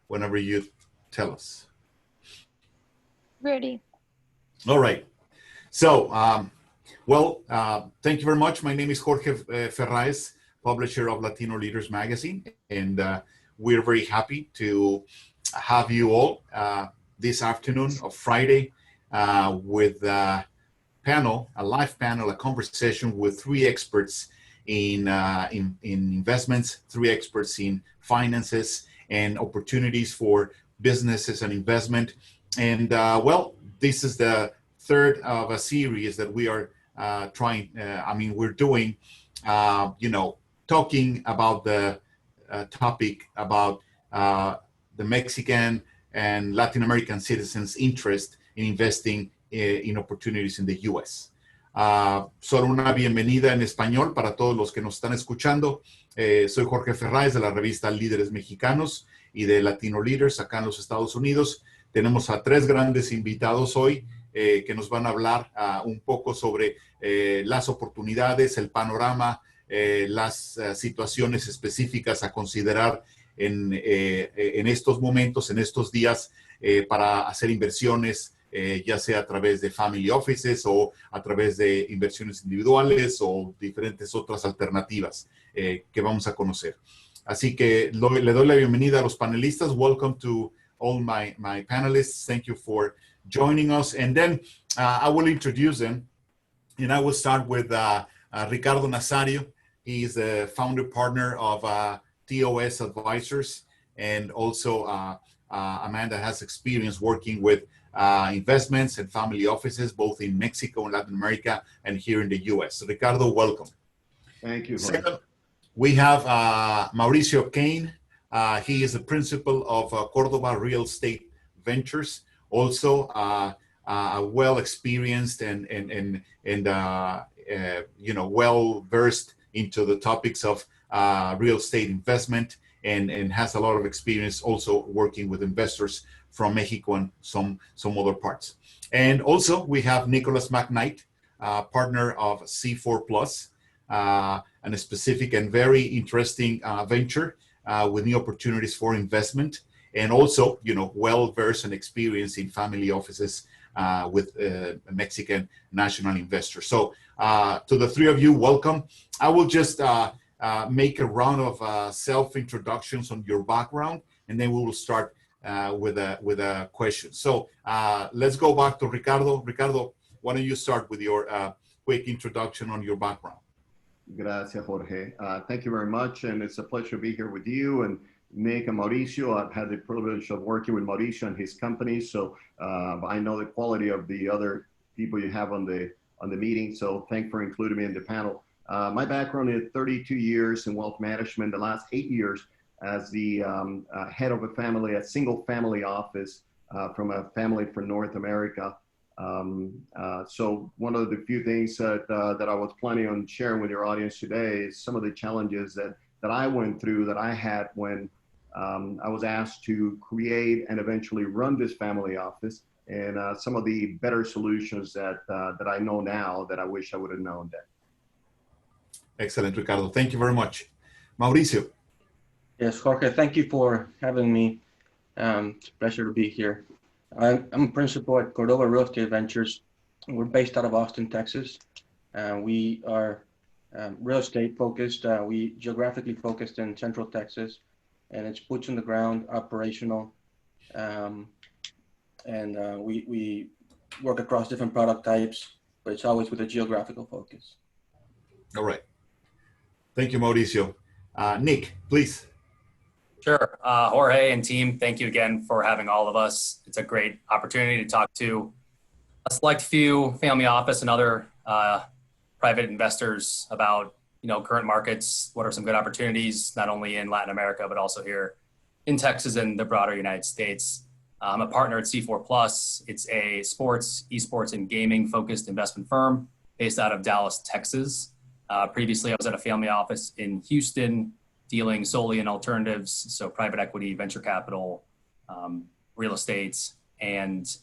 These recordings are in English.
whenever you tell us. Ready. All right. So, thank you very much. My name is Jorge Ferraez, publisher of Latino Leaders Magazine, and we're very happy to have you all this afternoon of Friday with a live panel, a conversation with three experts in investments, three experts in finances and opportunities for businesses and investment. And this is the third of a series that we are we're doing, talking about the topic about the Mexican and Latin American citizens' interest in investing in opportunities in the U.S. Solo una bienvenida en español para todos los que nos están escuchando. Soy Jorge Ferraez de la revista Líderes Mexicanos y de Latino Leaders acá en los Estados Unidos. Tenemos a tres grandes invitados hoy que nos van a hablar un poco sobre las oportunidades, el panorama, las situaciones específicas a considerar en estos momentos, en estos días, para hacer inversiones, ya sea a través de family offices o a través de inversiones individuales o diferentes otras alternativas que vamos a conocer. Así que le doy la bienvenida a los panelistas. Welcome to all my panelists. Thank you for joining us. And then I will introduce them. And I will start with Ricardo Nazario. He is the founder partner of TOS Advisors. And also a man that has experience working with investments and family offices, both in Mexico and Latin America and here in the US. So Ricardo, welcome. Thank you. Second, we have Mauricio Kane. He is the principal of Cordova Real Estate Ventures, also well experienced and well versed into the topics of real estate investment and has a lot of experience also working with investors from Mexico and some other parts. And also we have Nicholas Macknight, partner of C4 Plus, and a specific and very interesting venture with new opportunities for investment, and also, well-versed and experienced in family offices with Mexican national investors. So to the three of you, welcome. I will just make a round of self-introductions on your background, and then we will start with a question. So let's go back to Ricardo. Ricardo, why don't you start with your quick introduction on your background? Gracias, Jorge. Thank you very much. And it's a pleasure to be here with you and Nick and Mauricio. I've had the privilege of working with Mauricio and his company. So I know the quality of the other people you have on the meeting. So thanks for including me in the panel. My background is 32 years in wealth management, the last 8 years as the head of a single family office from a family for North America. So one of the few things that I was planning on sharing with your audience today is some of the challenges that I went through, that I had when I was asked to create and eventually run this family office, and some of the better solutions that I know now that I wish I would have known then. Excellent, Ricardo. Thank you very much. Mauricio. Yes, Jorge, thank you for having me. It's a pleasure to be here. I'm a principal at Cordova Real Estate Ventures. We're based out of Austin, Texas. We are real estate focused. We geographically focused in Central Texas, and it's boots on the ground, operational. We work across different product types, but it's always with a geographical focus. All right. Thank you, Mauricio. Nick, please. Sure. Jorge and team, thank you again for having all of us. It's a great opportunity to talk to a select few family office and other private investors about, current markets. What are some good opportunities, not only in Latin America, but also here in Texas and the broader United States. I'm a partner at C4 Plus. It's a sports, esports, and gaming focused investment firm based out of Dallas, Texas. Previously, I was at a family office in Houston, dealing solely in alternatives, so private equity, venture capital, real estate, and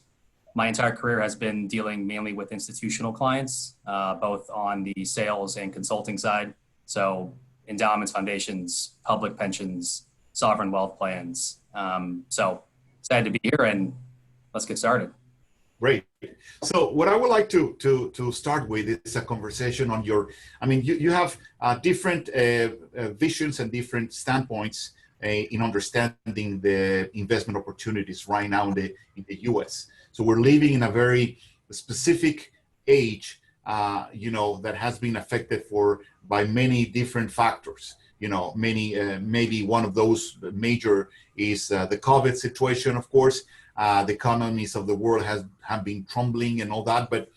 my entire career has been dealing mainly with institutional clients, both on the sales and consulting side. So endowments, foundations, public pensions, sovereign wealth plans. So excited to be here, and let's get started. Great. So what I would like to start with is a conversation on your, I mean, you have different visions and different standpoints in understanding the investment opportunities right now in the U.S. So we're living in a very specific age, that has been affected by many different factors. Maybe one of those major is the COVID situation, of course. The economies of the world have been crumbling and all that, but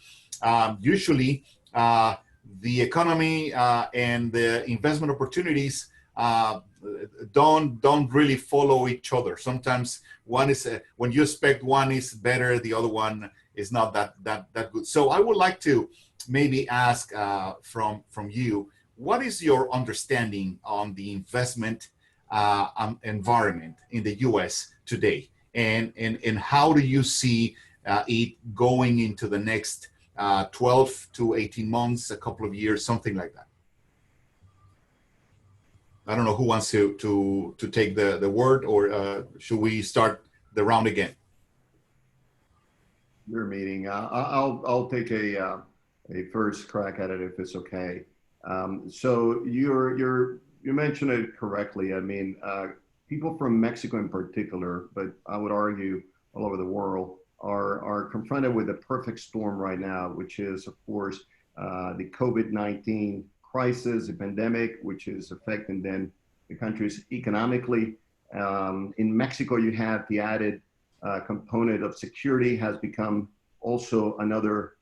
usually the economy and the investment opportunities don't really follow each other. Sometimes one is when you expect one is better, the other one is not that good. So I would like to maybe ask from you, what is your understanding on the investment environment in the U.S. today? And how do you see it going into the next 12 to 18 months, a couple of years, something like that? I don't know who wants to take the word, or should we start the round again? Your meeting. I'll take a first crack at it if it's okay. So you mentioned it correctly. I mean, people from Mexico in particular, but I would argue all over the world, are confronted with a perfect storm right now, which is, of course, the COVID-19 crisis, the pandemic, which is affecting then the countries economically. In Mexico, you have the added component of security has become also another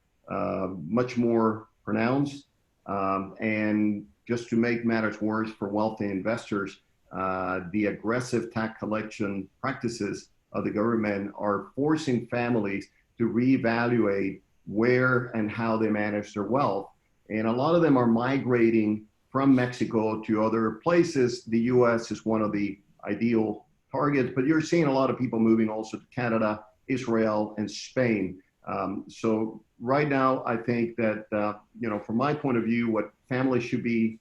much more pronounced. And just to make matters worse for wealthy investors, the aggressive tax collection practices of the government are forcing families to reevaluate where and how they manage their wealth. And a lot of them are migrating from Mexico to other places. The US is one of the ideal targets, but you're seeing a lot of people moving also to Canada, Israel, and Spain. So right now, I think that, from my point of view, what families should be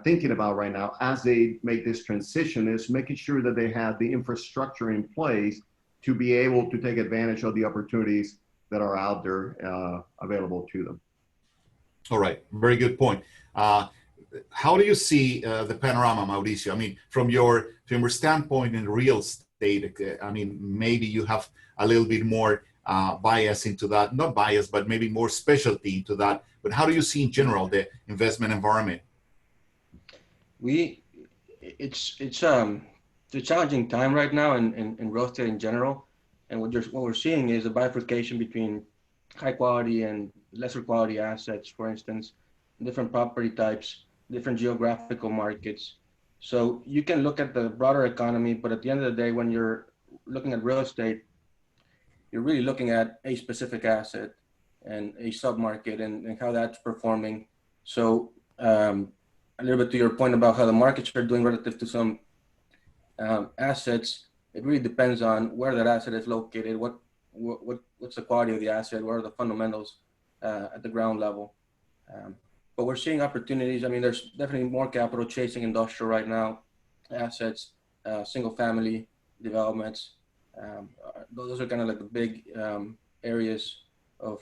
thinking about right now as they make this transition is making sure that they have the infrastructure in place to be able to take advantage of the opportunities that are out there available to them. All right, very good point. How do you see the panorama, Mauricio? I mean, from your standpoint in real estate, I mean, maybe you have a little bit more bias into that, not bias, but maybe more specialty into that. But how do you see in general the investment environment? It's a challenging time right now in real estate in general, and what we're seeing is a bifurcation between high quality and lesser quality assets, for instance, different property types, different geographical markets. So you can look at the broader economy, but at the end of the day, when you're looking at real estate, you're really looking at a specific asset and a submarket and how that's performing. So a little bit to your point about how the markets are doing relative to some assets, it really depends on where that asset is located, what's the quality of the asset, what are the fundamentals at the ground level. But we're seeing opportunities. I mean, there's definitely more capital chasing industrial right now, assets, single family developments. Those are kind of like the big areas of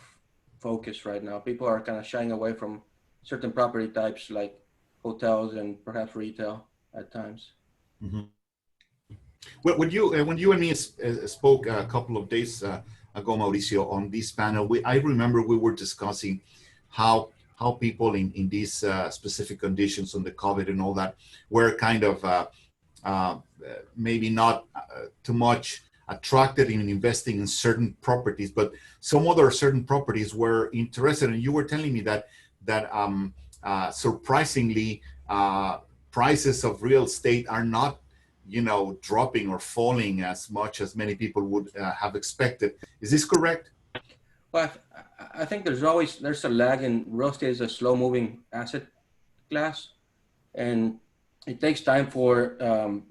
focus right now. People are kind of shying away from certain property types like hotels and perhaps retail at times. Mm-hmm. Well, when you and me spoke a couple of days ago, Mauricio, on this panel, I remember we were discussing how people in these specific conditions on the COVID and all that were kind of maybe not too much attracted in investing in certain properties, but some other certain properties were interested. And you were telling me that surprisingly, prices of real estate are not, dropping or falling as much as many people would have expected. Is this correct? Well, I think there's a lag in real estate is a slow moving asset class, and it takes time for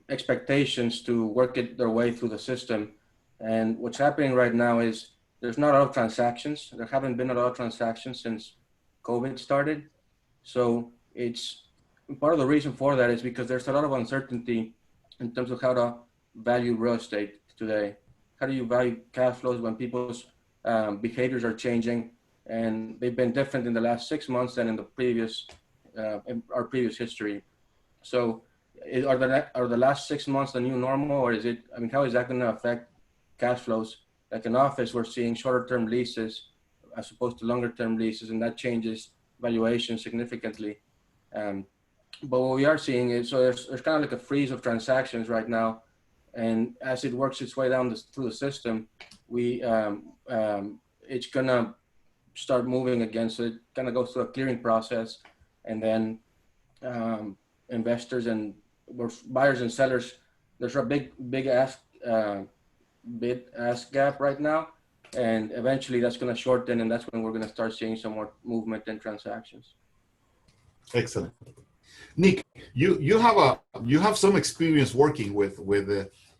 expectations to work their way through the system. And what's happening right now is there's not a lot of transactions. There haven't been a lot of transactions since COVID started. So it's part of the reason for that is because there's a lot of uncertainty in terms of how to value real estate today? How do you value cash flows when people's behaviors are changing, and they've been different in the last 6 months than in the previous, in our previous history? So are the last 6 months the new normal, or is it, I mean, how is that going to affect cash flows? Like in office, we're seeing shorter term leases as opposed to longer term leases, and that changes valuation significantly. But what we are seeing is, so there's kind of like a freeze of transactions right now. And as it works its way down through the system, it's gonna start moving again. So it kind of goes through a clearing process, and then investors and buyers and sellers, there's a big bid ask gap right now, and eventually that's going to shorten, and that's when we're going to start seeing some more movement in transactions. Excellent. Nick, you have some experience working with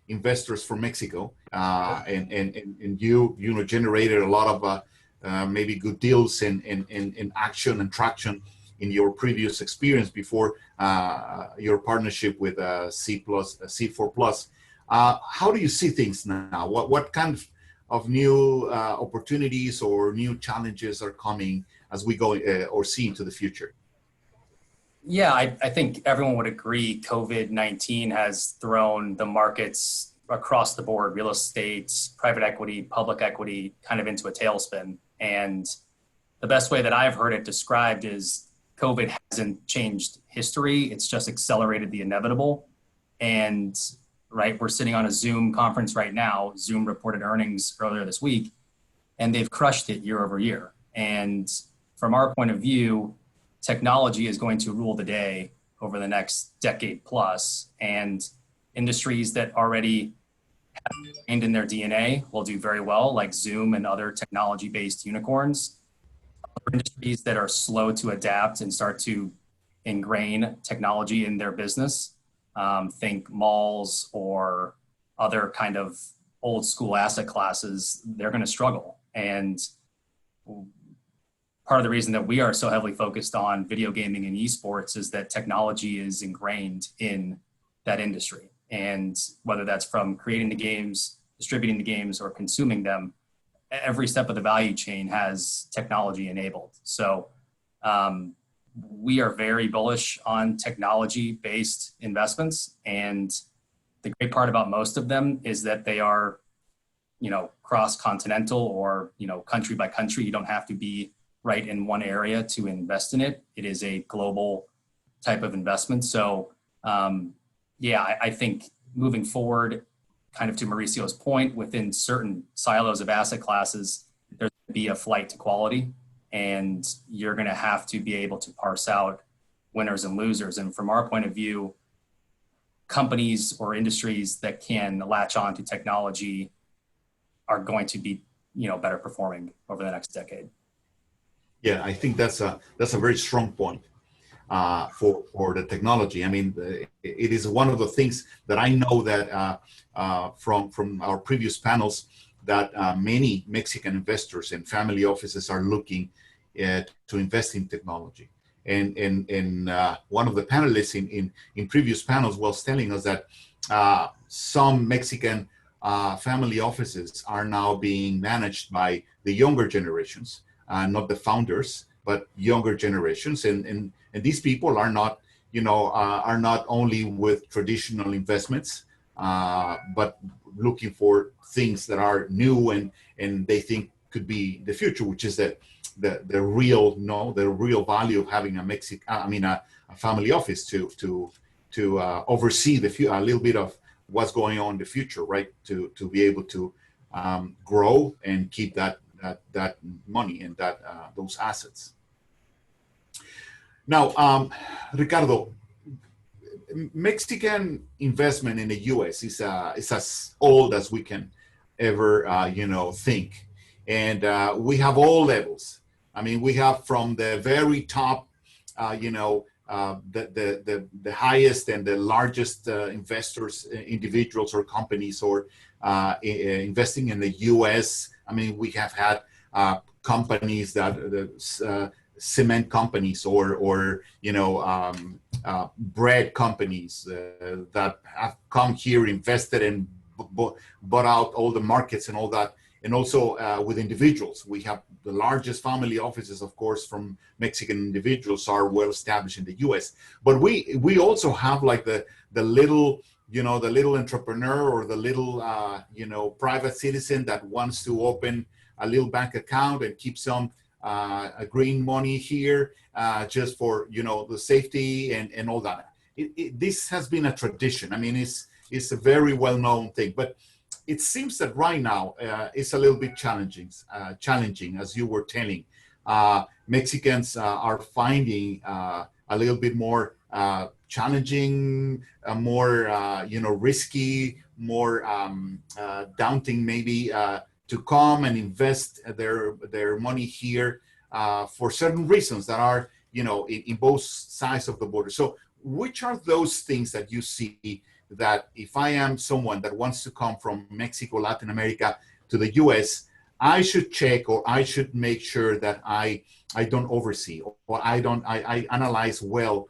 investors from Mexico, and you generated a lot of maybe good deals and action and traction in your previous experience before your partnership with C4 Plus. How do you see things now? What kind of new opportunities or new challenges are coming as we go or see into the future? Yeah, I think everyone would agree COVID-19 has thrown the markets across the board, real estate, private equity, public equity, kind of into a tailspin. And the best way that I've heard it described is COVID hasn't changed history. It's just accelerated the inevitable. And right, we're sitting on a Zoom conference right now. Zoom reported earnings earlier this week, and they've crushed it year over year. And from our point of view, technology is going to rule the day over the next decade plus, and industries that already have ingrained in their DNA will do very well, like Zoom and other technology-based unicorns. Other industries that are slow to adapt and start to ingrain technology in their business, think malls or other kind of old school asset classes, they're going to struggle. And part of the reason that we are so heavily focused on video gaming and esports is that technology is ingrained in that industry. And whether that's from creating the games, distributing the games, or consuming them, every step of the value chain has technology enabled. So we are very bullish on technology-based investments. And the great part about most of them is that they are, cross-continental or, country by country. You don't have to be right in one area to invest in it. It is a global type of investment. So I think moving forward, kind of to Mauricio's point, within certain silos of asset classes, there's going to be a flight to quality, and you're going to have to be able to parse out winners and losers. And from our point of view, companies or industries that can latch on to technology are going to be, better performing over the next decade. Yeah, I think that's a very strong point for the technology. I mean, it is one of the things that I know that from our previous panels that many Mexican investors and family offices are looking to invest in technology. And one of the panelists in previous panels was telling us that some Mexican family offices are now being managed by the younger generations. Not the founders, but younger generations, and these people are not, are not only with traditional investments, but looking for things that are new and they think could be the future, which is the real value of having a family office to oversee a little bit of what's going on in the future, right? To be able to grow and keep that money and those assets. Now, Ricardo, Mexican investment in the U.S. is as old as we can ever, think, and we have all levels. I mean, we have from the very top, the highest and the largest investors, individuals or companies, or investing in the U.S. I mean, we have had companies that cement companies or bread companies that have come here, invested, and bought out all the markets and all that. And also with individuals, we have the largest family offices, of course, from Mexican individuals are well established in the U.S. But we also have like the little, the little entrepreneur or the little, private citizen that wants to open a little bank account and keep some green money here just for, the safety and all that. This has been a tradition. I mean, it's a very well-known thing, but it seems that right now it's a little bit challenging, as you were telling. Mexicans are finding a little bit more challenging, more risky, more daunting maybe to come and invest their money here for certain reasons that are in both sides of the border. So which are those things that you see that if I am someone that wants to come from Mexico, Latin America to the US, I should check, or I should make sure that I don't oversee, or I analyze well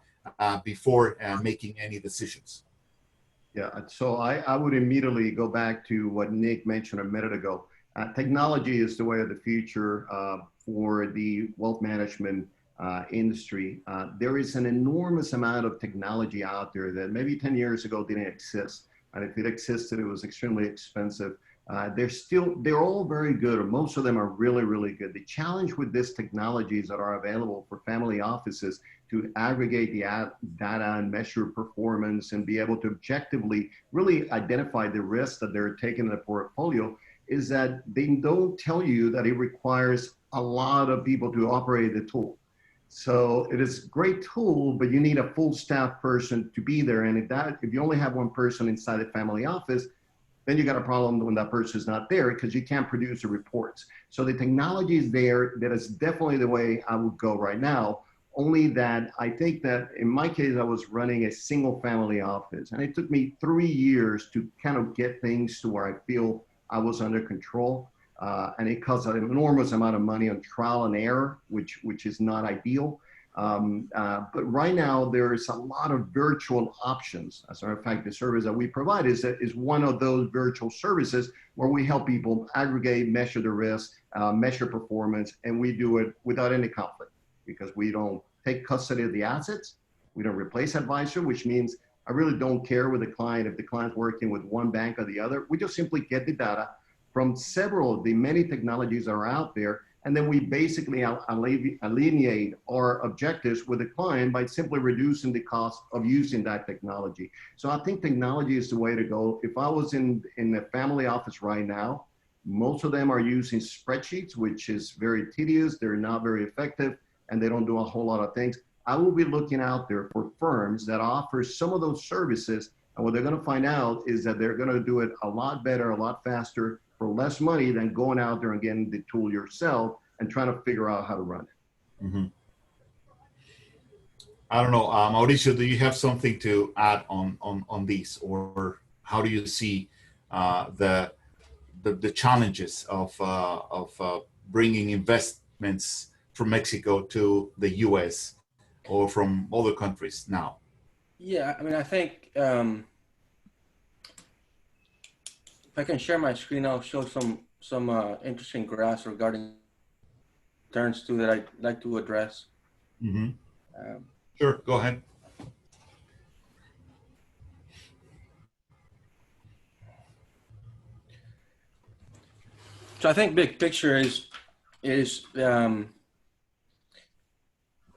before making any decisions? Yeah, so I would immediately go back to what Nick mentioned a minute ago. Technology is the way of the future for the wealth management industry. There is an enormous amount of technology out there that maybe 10 years ago didn't exist. And if it existed, it was extremely expensive. They're all very good, or most of them are really, really good. The challenge with these technologies that are available for family offices to aggregate the data and measure performance and be able to objectively really identify the risks that they're taking in the portfolio is that they don't tell you that it requires a lot of people to operate the tool. So it is a great tool, but you need a full staff person to be there. And if you only have one person inside the family office, then you got a problem when that person is not there because you can't produce the reports. So the technology is there. That is definitely the way I would go right now. Only that I think that in my case, I was running a single family office, and it took me 3 years to kind of get things to where I feel I was under control. And it costs an enormous amount of money on trial and error, which is not ideal. But right now, there is a lot of virtual options. As a matter of fact, the service that we provide is one of those virtual services where we help people aggregate, measure the risk, measure performance, and we do it without any conflict because we don't take custody of the assets. We don't replace advisor, which means I really don't care with the client if the client's working with one bank or the other. We just simply get the data from several of the many technologies that are out there, and then we basically alienate our objectives with the client by simply reducing the cost of using that technology. So I think technology is the way to go. If I was in a family office right now, most of them are using spreadsheets, which is very tedious, they're not very effective, and they don't do a whole lot of things. I will be looking out there for firms that offer some of those services, and what they're gonna find out is that they're gonna do it a lot better, a lot faster, for less money than going out there and getting the tool yourself and trying to figure out how to run it. Mm-hmm. I don't know, Mauricio, do you have something to add on this, or how do you see the challenges of bringing investments from Mexico to the U.S. or from other countries now? Yeah, I mean, I think if I can share my screen, I'll show some interesting graphs regarding returns too that I'd like to address. Mm-hmm. Sure, go ahead. So I think big picture is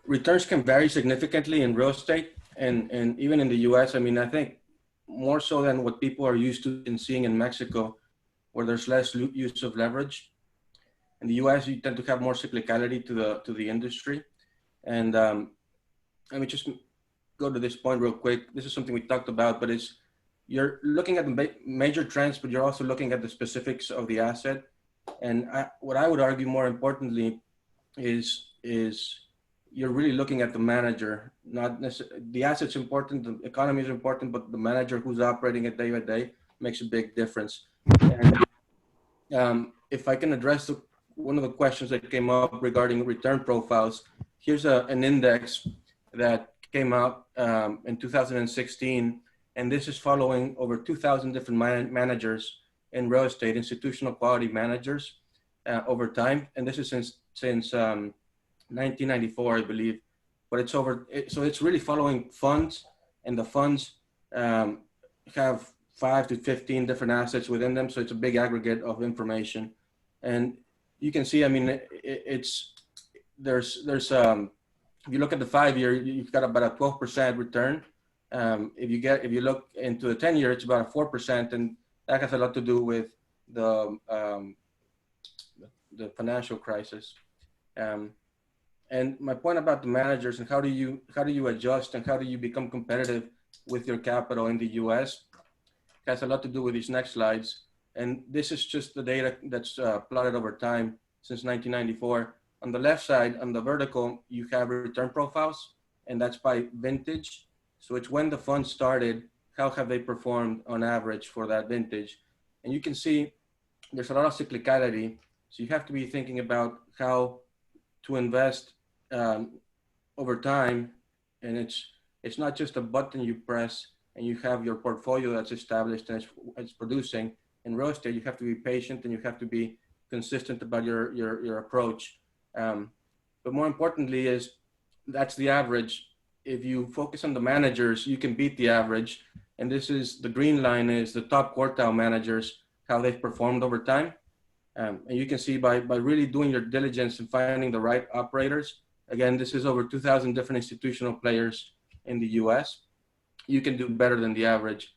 returns can vary significantly in real estate and even in the U.S. I mean, I think more so than what people are used to in seeing in Mexico, where there's less use of leverage. In the U.S., you tend to have more cyclicality to the industry. And let me just go to this point real quick. This is something we talked about, but you're looking at the major trends, but you're also looking at the specifics of the asset. And what I would argue more importantly is you're really looking at the manager, not necessarily the asset's important, the economy is important, but the manager who's operating it day by day makes a big difference. And if I can address one of the questions that came up regarding return profiles, here's an index that came out in 2016, and this is following over 2,000 different managers in real estate, institutional quality managers over time. And this is since 1994, I believe. But it's so it's really following funds, and the funds have 5 to 15 different assets within them. So it's a big aggregate of information. And you can see, I mean, there's if you look at the 5-year, you've got about a 12% return. If you look into the 10-year, it's about a 4%, and that has a lot to do with the financial crisis. And my point about the managers and how do you adjust and how do you become competitive with your capital in the U.S. has a lot to do with these next slides. And this is just the data that's plotted over time since 1994. On the left side, on the vertical, you have return profiles, and that's by vintage. So it's when the fund started, how have they performed on average for that vintage? And you can see there's a lot of cyclicality. So you have to be thinking about how to invest over time. And it's not just a button you press and you have your portfolio that's established and it's producing. In real estate, you have to be patient and you have to be consistent about your approach. But more importantly is that's the average. If you focus on the managers, you can beat the average. And this is the green line is the top quartile managers, how they've performed over time. And you can see by really doing your diligence and finding the right operators. Again, this is over 2,000 different institutional players in the US. You can do better than the average.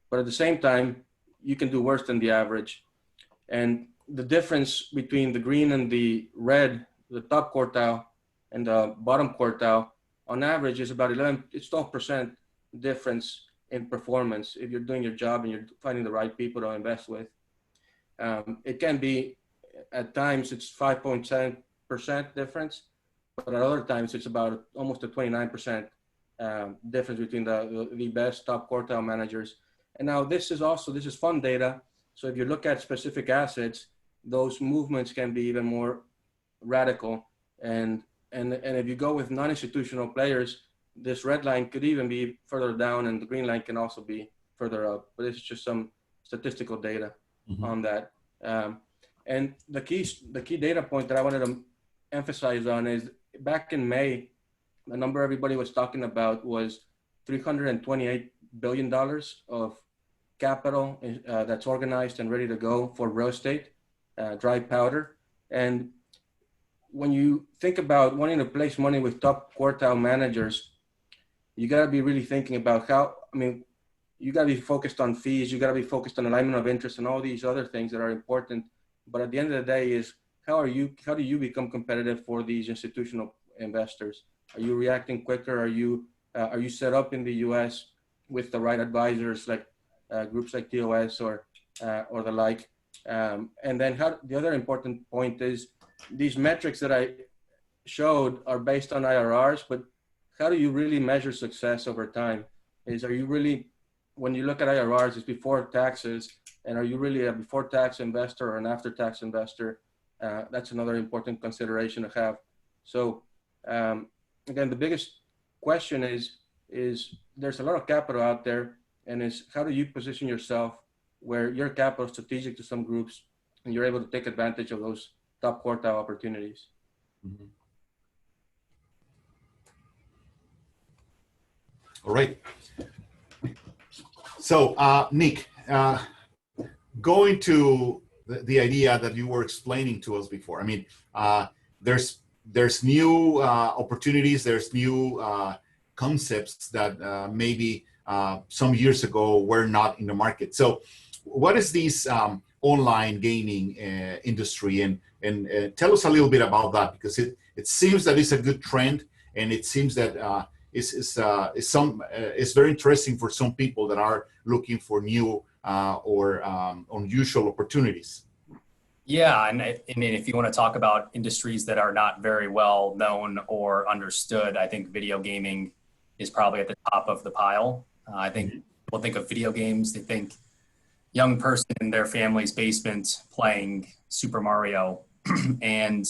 But at the same time, you can do worse than the average. And the difference between the green and the red, the top quartile and the bottom quartile, on average is about 12% difference in performance if you're doing your job and you're finding the right people to invest with. It can be, at times it's 5.7% difference, but at other times it's about almost a 29% difference between the best top quartile managers. And now this is fund data. So if you look at specific assets, those movements can be even more radical. And if you go with non-institutional players, this red line could even be further down and the green line can also be further up, but it's just some statistical data on that. And the key data point that I wanted to emphasize on is back in May, the number everybody was talking about was $328 billion of capital that's organized and ready to go for real estate, dry powder. And when you think about wanting to place money with top quartile managers, you got to be really thinking about you got to be focused on fees, you got to be focused on alignment of interest and all these other things that are important. But at the end of the day is how do you become competitive for these institutional investors? Are you reacting quicker? Are you set up in the US with the right advisors like groups like TOS or the like? And then the other important point is these metrics that I showed are based on IRRs, but how do you really measure success over time? Are you really, when you look at IRRs, it's before taxes, and are you really a before tax investor or an after tax investor? That's another important consideration to have. So again, the biggest question is there's a lot of capital out there, and is how do you position yourself where your capital is strategic to some groups and you're able to take advantage of those top quartile opportunities. Mm-hmm. All right. So, Nick, going to the idea that you were explaining to us before, I mean, there's new opportunities, there's new concepts that maybe some years ago were not in the market. So what is this online gaming industry, and tell us a little bit about that, because it seems that it's a good trend, and it seems that it's very interesting for some people that are looking for new or unusual opportunities. Yeah, and I mean, if you want to talk about industries that are not very well known or understood, I think video gaming is probably at the top of the pile. I think people think of video games, they think young person in their family's basement playing Super Mario. And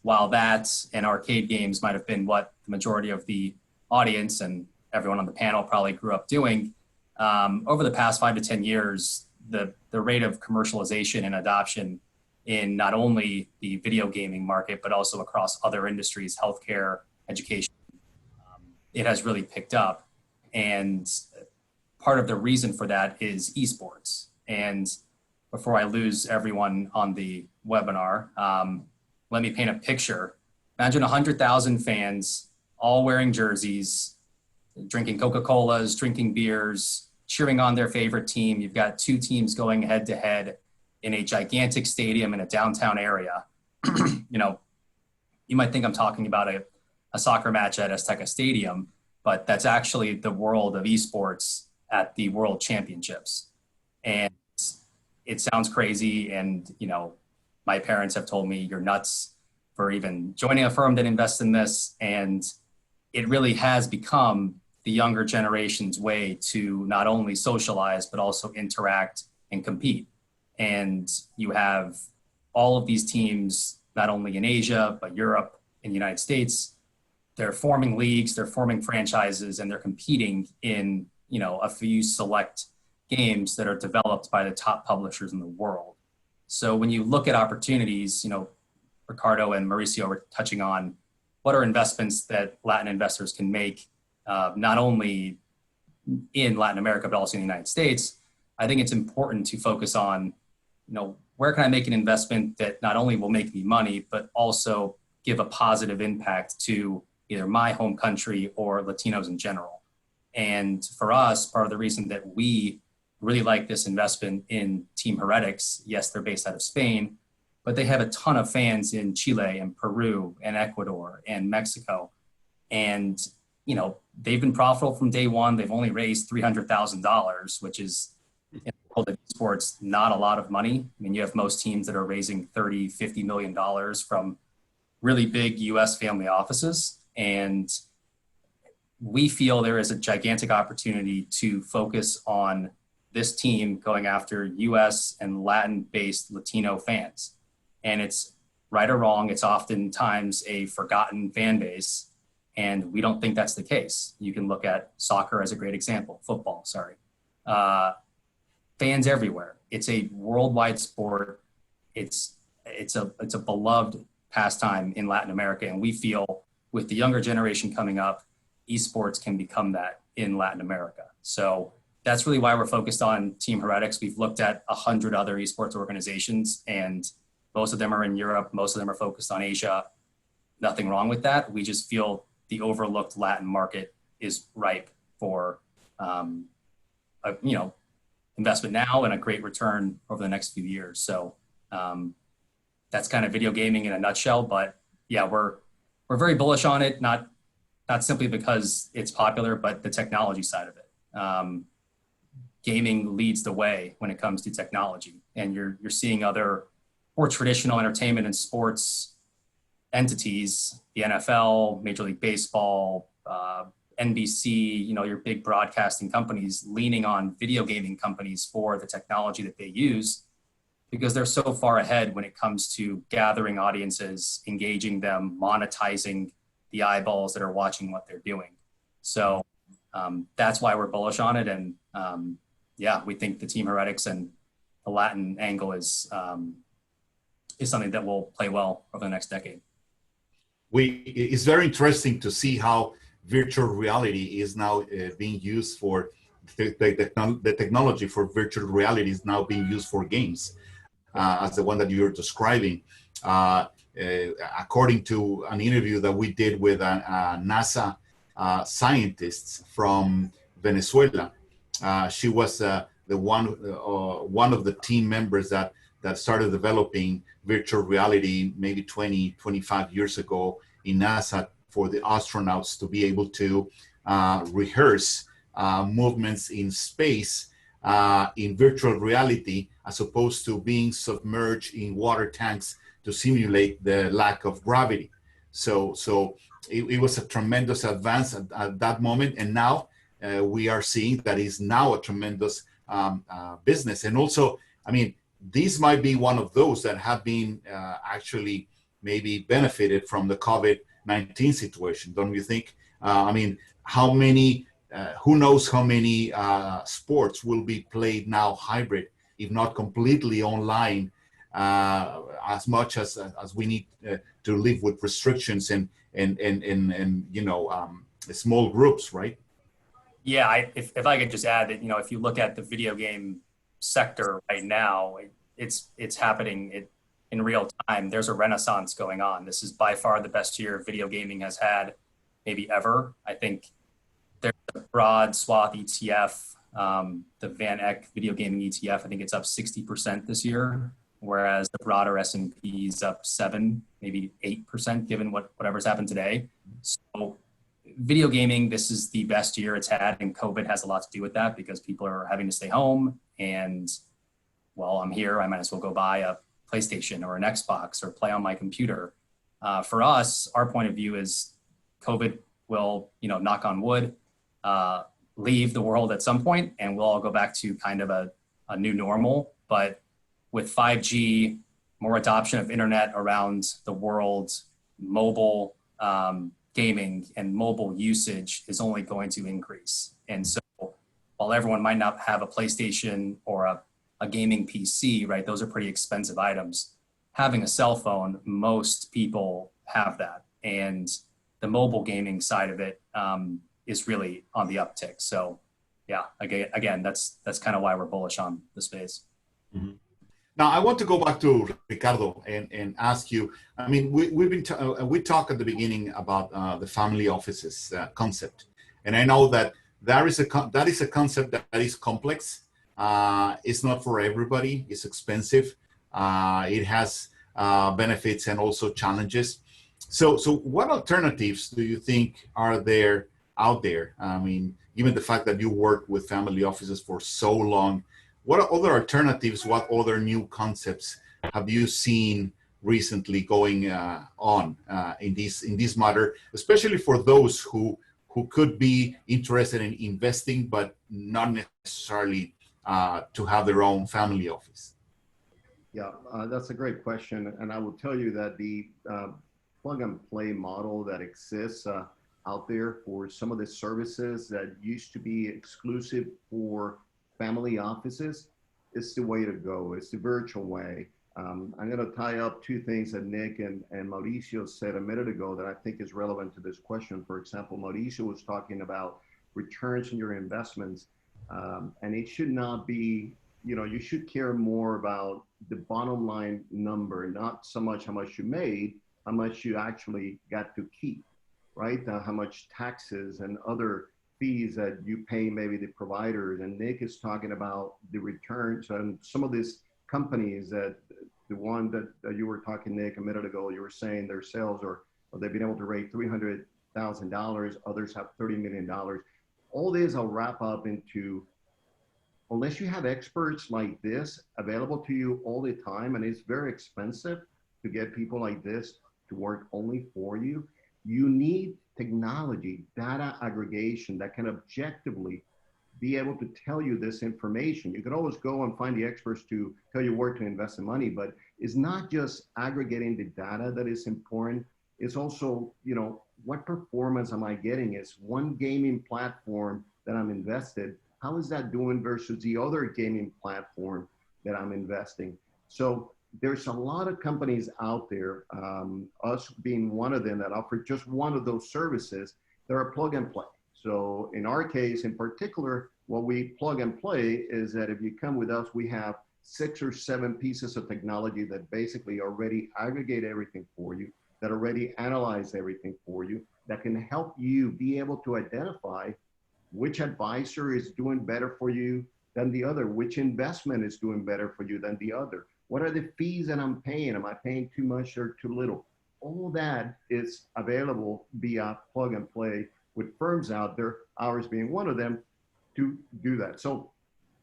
while that and arcade games might have been what the majority of the audience and everyone on the panel probably grew up doing, over the past 5 to 10 years, the rate of commercialization and adoption in not only the video gaming market, but also across other industries, healthcare, education, it has really picked up. And part of the reason for that is esports. And before I lose everyone on the webinar, let me paint a picture. Imagine 100,000 fans all wearing jerseys, drinking Coca-Colas, drinking beers, cheering on their favorite team. You've got two teams going head to head in a gigantic stadium in a downtown area. You know, you might think I'm talking about a soccer match at Azteca Stadium, but that's actually the world of esports at the World Championships. And it sounds crazy. And, you know, my parents have told me you're nuts for even joining a firm that invests in this. And it really has become the younger generation's way to not only socialize, but also interact and compete. And you have all of these teams, not only in Asia, but Europe and the United States. They're forming leagues, they're forming franchises, and they're competing in, you know, a few select games that are developed by the top publishers in the world. So when you look at opportunities, you know, Ricardo and Mauricio were touching on what are investments that Latin investors can make, not only in Latin America, but also in the United States. I think it's important to focus on, you know, where can I make an investment that not only will make me money, but also give a positive impact to either my home country or Latinos in general. And for us, part of the reason that we really like this investment in Team Heretics, yes, they're based out of Spain, but they have a ton of fans in Chile and Peru and Ecuador and Mexico. And, you know, they've been profitable from day one. They've only raised $300,000, which is, in the world of sports, not a lot of money. I mean, you have most teams that are raising $30, $50 million from really big US family offices. And we feel there is a gigantic opportunity to focus on this team going after US and Latin-based Latino fans. And it's right or wrong, it's oftentimes a forgotten fan base. And we don't think that's the case. You can look at soccer as a great example, football, sorry. Fans everywhere. It's a worldwide sport. It's a beloved pastime in Latin America. And we feel with the younger generation coming up, esports can become that in Latin America. So that's really why we're focused on Team Heretics. We've looked at 100 other esports organizations, and most of them are in Europe. Most of them are focused on Asia. Nothing wrong with that. We just feel the overlooked Latin market is ripe for, investment now and a great return over the next few years. So that's kind of video gaming in a nutshell. But yeah, we're very bullish on it. Not simply because it's popular, but the technology side of it. Gaming leads the way when it comes to technology, and you're seeing other more traditional entertainment and sports entities, the NFL, Major League Baseball, NBC, you know, your big broadcasting companies leaning on video gaming companies for the technology that they use, because they're so far ahead when it comes to gathering audiences, engaging them, monetizing the eyeballs that are watching what they're doing. So that's why we're bullish on it. And yeah, we think the Team Heretics and the Latin angle is something that will play well over the next decade. It's very interesting to see how virtual reality is now being used for the technology for virtual reality is now being used for games, as the one that you're describing. According to an interview that we did with NASA scientists from Venezuela, she was the one of the team members that started developing virtual reality maybe 20, 25 years ago in NASA for the astronauts to be able to rehearse movements in space in virtual reality, as opposed to being submerged in water tanks to simulate the lack of gravity. So it was a tremendous advance at that moment. And now we are seeing that is now a tremendous business. And also, I mean, these might be one of those that have been actually maybe benefited from the COVID-19 situation, don't you think? I mean, how many, who knows how many sports will be played now hybrid, if not completely online, as much as we need to live with restrictions and you know, small groups, right? Yeah, if I could just add that, you know, if you look at the video game sector right now, it's happening in real time. There's a renaissance going on. This is by far the best year video gaming has had, maybe ever. I think there's a broad swath ETF, the Van Eck video gaming ETF. I think it's up 60% this year, whereas the broader S&P is up 7, maybe 8%, given whatever's happened today. So video gaming, this is the best year it's had, and COVID has a lot to do with that because people are having to stay home. And well, I'm here, I might as well go buy a PlayStation or an Xbox or play on my computer. For us, our point of view is COVID will, you know, knock on wood, leave the world at some point, and we'll all go back to kind of a new normal. But with 5G, more adoption of internet around the world, mobile gaming and mobile usage is only going to increase. And so while everyone might not have a PlayStation or a gaming PC, right, those are pretty expensive items. Having a cell phone, most people have that. And the mobile gaming side of it is really on the uptick. So yeah, again, that's kind of why we're bullish on the space. Mm-hmm. Now, I want to go back to Ricardo and ask you, I mean, we talked at the beginning about the family offices concept. And I know that that is a concept that is complex. It's not for everybody. It's expensive. It has benefits and also challenges. So what alternatives do you think are there out there? I mean, given the fact that you worked with family offices for so long, what other alternatives, what other new concepts have you seen recently going on in this matter, especially for those who could be interested in investing, but not necessarily to have their own family office? Yeah, that's a great question. And I will tell you that the plug and play model that exists out there for some of the services that used to be exclusive for family offices is the way to go. It's the virtual way. I'm going to tie up two things that Nick and Mauricio said a minute ago that I think is relevant to this question. For example, Mauricio was talking about returns in your investments, and it should not be, you know, you should care more about the bottom line number, not so much how much you made, how much you actually got to keep, right? How much taxes and other fees that you pay maybe the providers. And Nick is talking about the returns and some of these companies that the one that you were talking, Nick, a minute ago, you were saying their sales or they've been able to raise $300,000, others have $30 million. All this I'll wrap up into, unless you have experts like this available to you all the time, and it's very expensive to get people like this to work only for you, you need technology, data aggregation that can objectively be able to tell you this information. You can always go and find the experts to tell you where to invest the money, but it's not just aggregating the data that is important. It's also, you know, what performance am I getting? Is one gaming platform that I'm invested, how is that doing versus the other gaming platform that I'm investing? So there's a lot of companies out there, us being one of them, that offer just one of those services that are plug and play. So in our case in particular, what we plug and play is that if you come with us, we have 6 or 7 pieces of technology that basically already aggregate everything for you, that already analyze everything for you, that can help you be able to identify which advisor is doing better for you than the other, which investment is doing better for you than the other. What are the fees that I'm paying? Am I paying too much or too little? All that is available via plug and play with firms out there, ours being one of them, to do that. So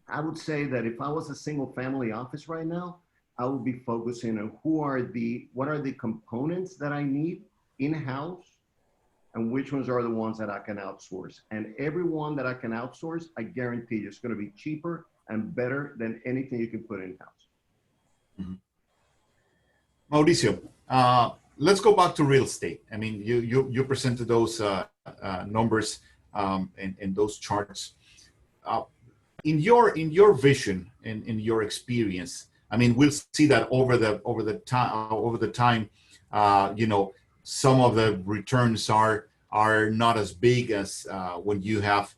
I would say that if I was a single family office right now, I would be focusing on what are the components that I need in-house and which ones are the ones that I can outsource. And every one that I can outsource, I guarantee you it's going to be cheaper and better than anything you can put in-house. Mm-hmm. Mauricio, let's go back to real estate. I mean, you presented those numbers and those charts. Uh, in your vision and in your experience, I mean, we'll see that over the time, you know, some of the returns are not as big as when you have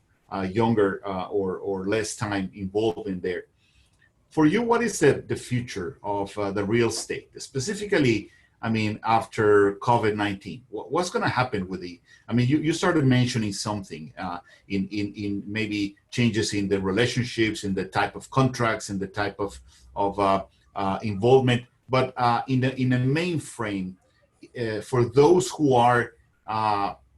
younger or less time involved in there. For you, what is the future of the real estate, specifically? I mean, after COVID-19, what's going to happen with the? I mean, you started mentioning something in maybe changes in the relationships, in the type of contracts, and the type of involvement. But in the main frame, for those who are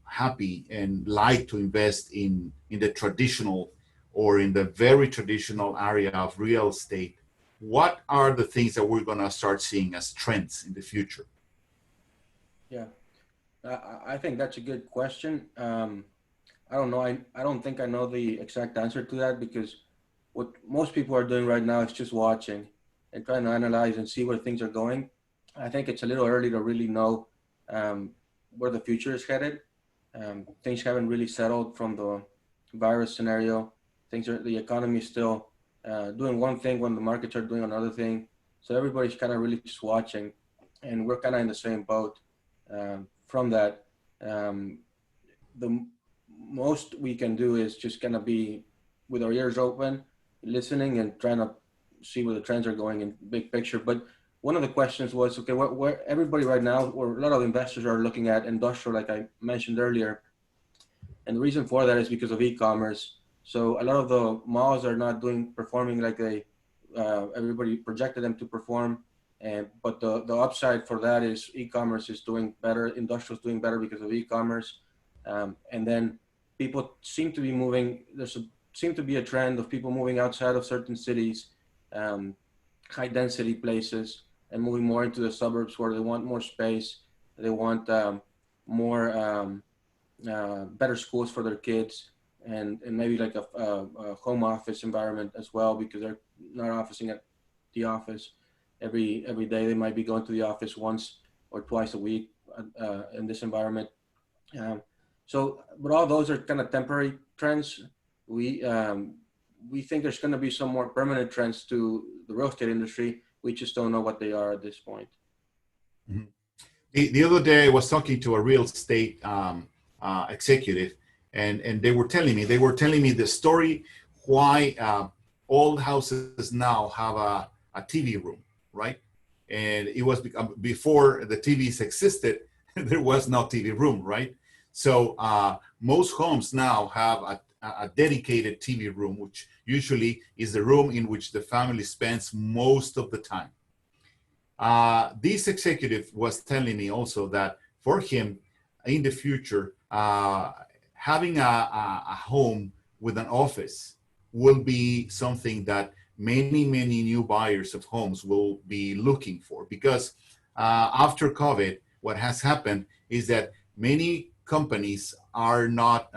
happy and like to invest in the traditional or in the very traditional area of real estate, what are the things that we're going to start seeing as trends in the future? Yeah, I think that's a good question. I don't know. I don't think I know the exact answer to that, because what most people are doing right now is just watching and trying to analyze and see where things are going. I think it's a little early to really know where the future is headed. Things haven't really settled from the virus scenario. The economy is still doing one thing when the markets are doing another thing. So everybody's kind of really just watching, and we're kind of in the same boat. From that, the most we can do is just kind of be with our ears open, listening and trying to see where the trends are going in big picture. But one of the questions was, okay, where everybody right now, or a lot of investors are looking at industrial, like I mentioned earlier. And the reason for that is because of e-commerce. So a lot of the malls are not performing like everybody projected them to perform. But the upside for that is e-commerce is doing better, industrial is doing better because of e-commerce. And then people seem to be moving, seem to be a trend of people moving outside of certain cities, high density places, and moving more into the suburbs where they want more space. They want more better schools for their kids, and maybe like a home office environment as well, because they're not officing at the office every day. They might be going to the office once or twice a week in this environment. But all those are kind of temporary trends. We think there's going to be some more permanent trends to the real estate industry. We just don't know what they are at this point. Mm-hmm. The other day, I was talking to a real estate executive, and they were telling me the story why old houses now have a TV room, right? And it was before the TVs existed, there was no TV room, right? So most homes now have a dedicated TV room, which usually is the room in which the family spends most of the time. This executive was telling me also that for him, in the future, having a home with an office will be something that many new buyers of homes will be looking for, because after COVID, what has happened is that many companies are not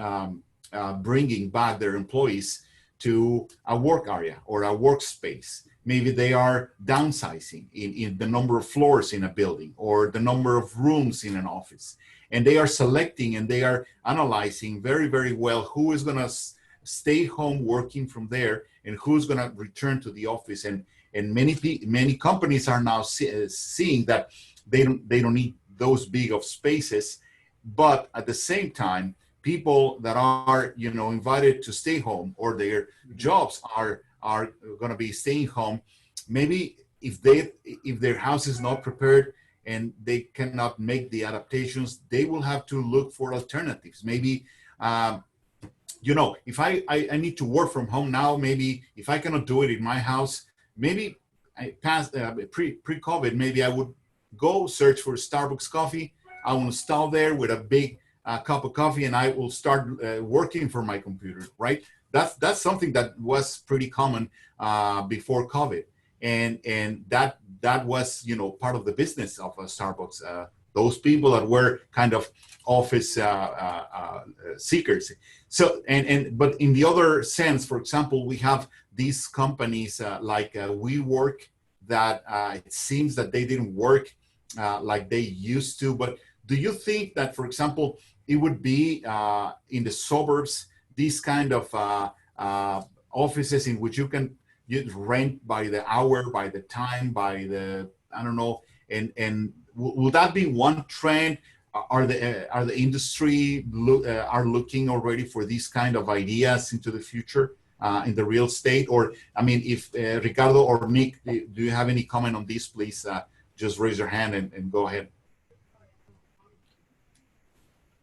bringing back their employees to a work area or a workspace. Maybe they are downsizing in the number of floors in a building or the number of rooms in an office. And they are selecting and they are analyzing very well who is going to stay home working from there and who's going to return to the office. And many companies are now seeing that they don't need those big of spaces, but at the same time, people that are invited to stay home, or their jobs are going to be staying home, maybe if their house is not prepared and they cannot make the adaptations, they will have to look for alternatives. Maybe if I need to work from home now, maybe if I cannot do it in my house, maybe pre-COVID, maybe I would go search for Starbucks coffee. I will install there with a big cup of coffee, and I will start working from my computer, right? That's something that was pretty common before COVID, and that was part of the business of Starbucks. Those people that were kind of office seekers. So but in the other sense, for example, we have these companies like WeWork that it seems that they didn't work like they used to. But do you think that, for example, it would be in the suburbs, these kind of offices in which you can rent by the hour, by the time, by the, I don't know, and will that be one trend? Are the industry are looking already for these kind of ideas into the future in the real estate? Or, I mean, if Ricardo or Nick, do you have any comment on this, please just raise your hand and go ahead.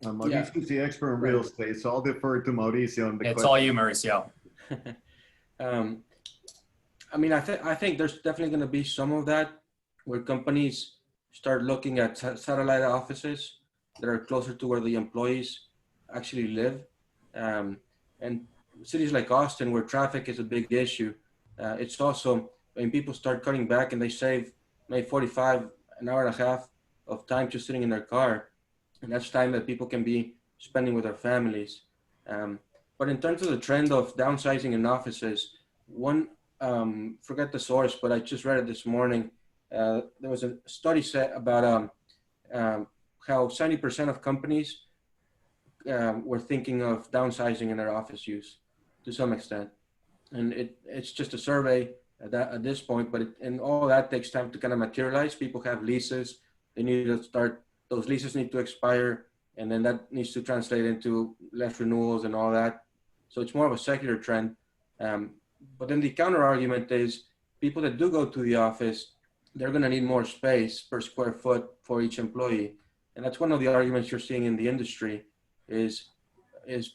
Mauricio is the expert in real estate, so I'll defer to Mauricio on the It's question. all you, Mauricio. I mean, I think there's definitely going to be some of that where companies start looking at satellite offices that are closer to where the employees actually live. And cities like Austin, where traffic is a big issue, it's also, when people start cutting back and they save maybe 45, an hour and a half of time just sitting in their car. And that's time that people can be spending with their families. But in terms of the trend of downsizing in offices, one, forget the source, but I just read it this morning. There was a study set about how 70% of companies were thinking of downsizing in their office use to some extent. And it's just a survey at this point, but and all that takes time to kind of materialize. People have leases, they need to start, those leases need to expire, and then that needs to translate into less renewals and all that. So it's more of a secular trend. But then the counter argument is people that do go to the office, they're going to need more space per square foot for each employee. And that's one of the arguments you're seeing in the industry is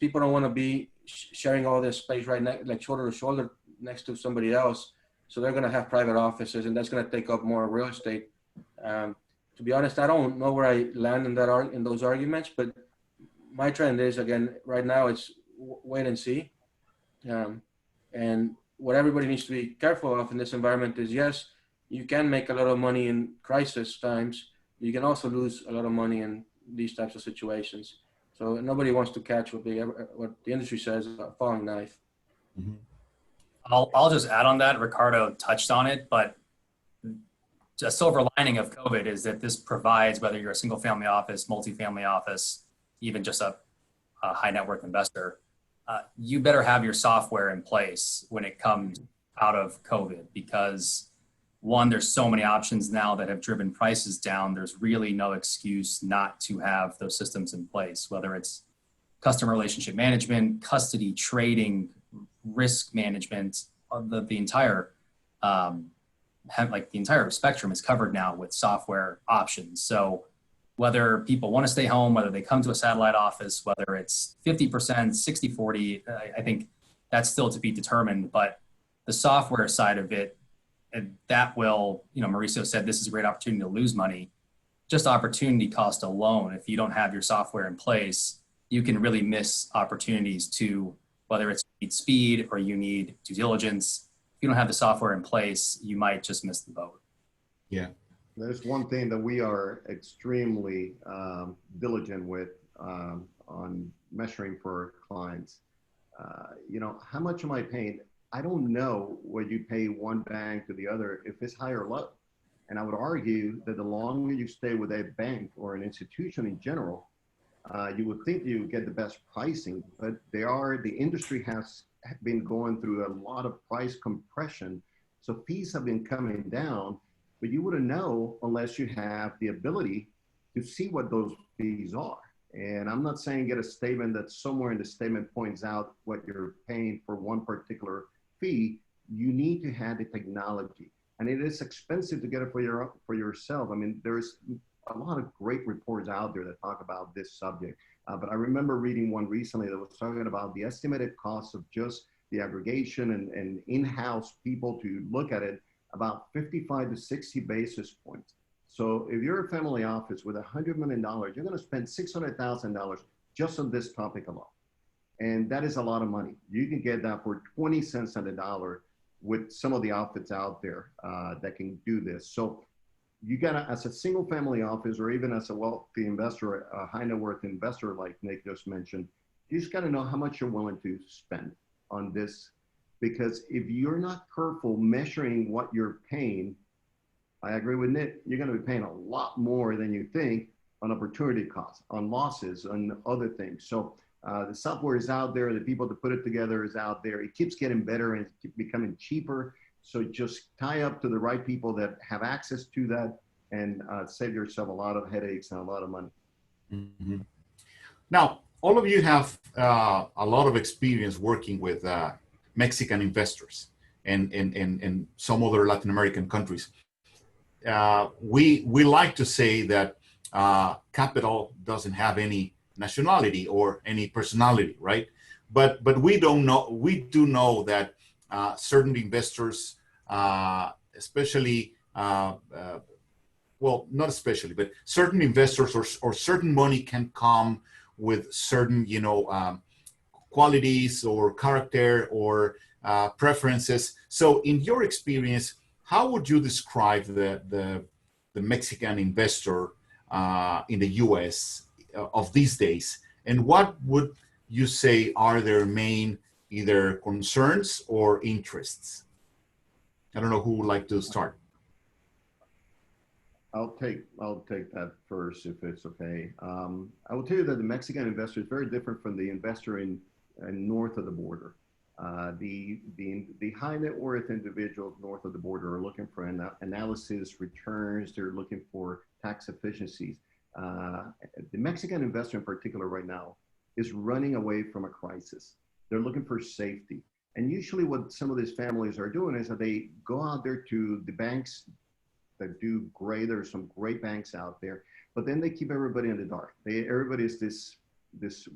people don't want to be sharing all this space right next, like shoulder to shoulder next to somebody else. So they're going to have private offices, and that's going to take up more real estate. To be honest, I don't know where I land in those arguments, but my trend is, again, right now it's wait and see. And what everybody needs to be careful of in this environment is, yes, you can make a lot of money in crisis times. You can also lose a lot of money in these types of situations. So nobody wants to catch what the industry says, a falling knife. Mm-hmm. I'll just add on that. Ricardo touched on it, but a silver lining of COVID is that this provides, whether you're a single family office, multi-family office, even just a high net worth investor, you better have your software in place when it comes out of COVID, because one, there's so many options now that have driven prices down. There's really no excuse not to have those systems in place, whether it's customer relationship management, custody, trading, risk management, the entire the entire spectrum is covered now with software options. So whether people want to stay home, whether they come to a satellite office, whether it's 50%, 60-40, I think that's still to be determined. But the software side of it, that will, Mauricio said this is a great opportunity to lose money. Just opportunity cost alone, if you don't have your software in place, you can really miss opportunities to, whether it's you need speed or you need due diligence. If you don't have the software in place, you might just miss the boat. Yeah. There's one thing that we are extremely diligent with on measuring for clients. How much am I paying? I don't know what you pay one bank to the other, if it's high or low. And I would argue that the longer you stay with a bank or an institution in general, you would think you would get the best pricing, but the industry has been going through a lot of price compression. So fees have been coming down, but you wouldn't know unless you have the ability to see what those fees are. And I'm not saying get a statement that somewhere in the statement points out what you're paying for one particular fee. You need to have the technology, and it is expensive to get it for yourself. I mean, there's a lot of great reports out there that talk about this subject. But I remember reading one recently that was talking about the estimated cost of just the aggregation and in-house people to look at it, about 55 to 60 basis points. So if you're a family office with $100 million, you're going to spend $600,000 just on this topic alone. And that is a lot of money. You can get that for 20 cents on the dollar with some of the outfits out there that can do this. So you gotta, as a single family office, or even as a wealthy investor, a high net worth investor like Nick just mentioned, you just gotta know how much you're willing to spend on this. Because if you're not careful measuring what you're paying, I agree with Nick. You're going to be paying a lot more than you think on opportunity costs, on losses, on other things. So the software is out there. The people to put it together is out there. It keeps getting better and it's becoming cheaper. So just tie up to the right people that have access to that and save yourself a lot of headaches and a lot of money. Mm-hmm. Now, all of you have a lot of experience working with Mexican investors and some other Latin American countries. We like to say that capital doesn't have any nationality or any personality, right? But we don't know. We do know that certain investors, especially, well, not especially, but certain investors or certain money can come with certain, qualities or character or preferences. So, in your experience, how would you describe the Mexican investor in the U.S. Of these days, and what would you say are their main either concerns or interests? I don't know who would like to start. I'll take that first if it's okay. I will tell you that the Mexican investor is very different from the investor in north of the border. The high net worth individuals north of the border are looking for analysis, returns. They're looking for tax efficiencies. The Mexican investor in particular right now is running away from a crisis. They're looking for safety. And usually what some of these families are doing is that they go out there to the banks that do great. There's some great banks out there, but then they keep everybody in the dark. Everybody is this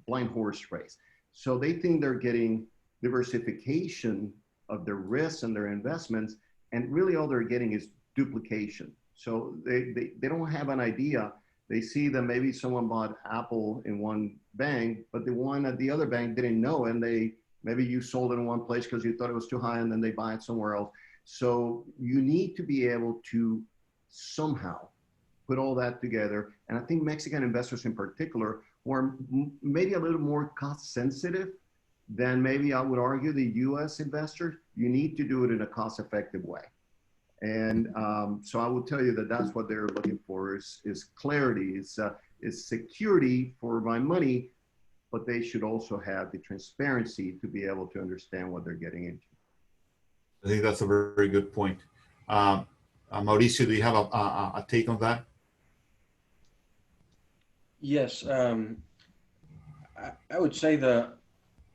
blind horse race. So they think they're getting diversification of their risks and their investments, and really all they're getting is duplication. So they don't have an idea. They see that maybe someone bought Apple in one bank, but the one at the other bank didn't know, and maybe you sold it in one place because you thought it was too high, and then they buy it somewhere else. So you need to be able to somehow put all that together. And I think Mexican investors in particular were maybe a little more cost sensitive than maybe I would argue the US investors. You need to do it in a cost effective way. And so I will tell you that that's what they're looking for is clarity, is security for my money, but they should also have the transparency to be able to understand what they're getting into. I think that's a very, very good point. Mauricio, do you have a take on that? Yes, I would say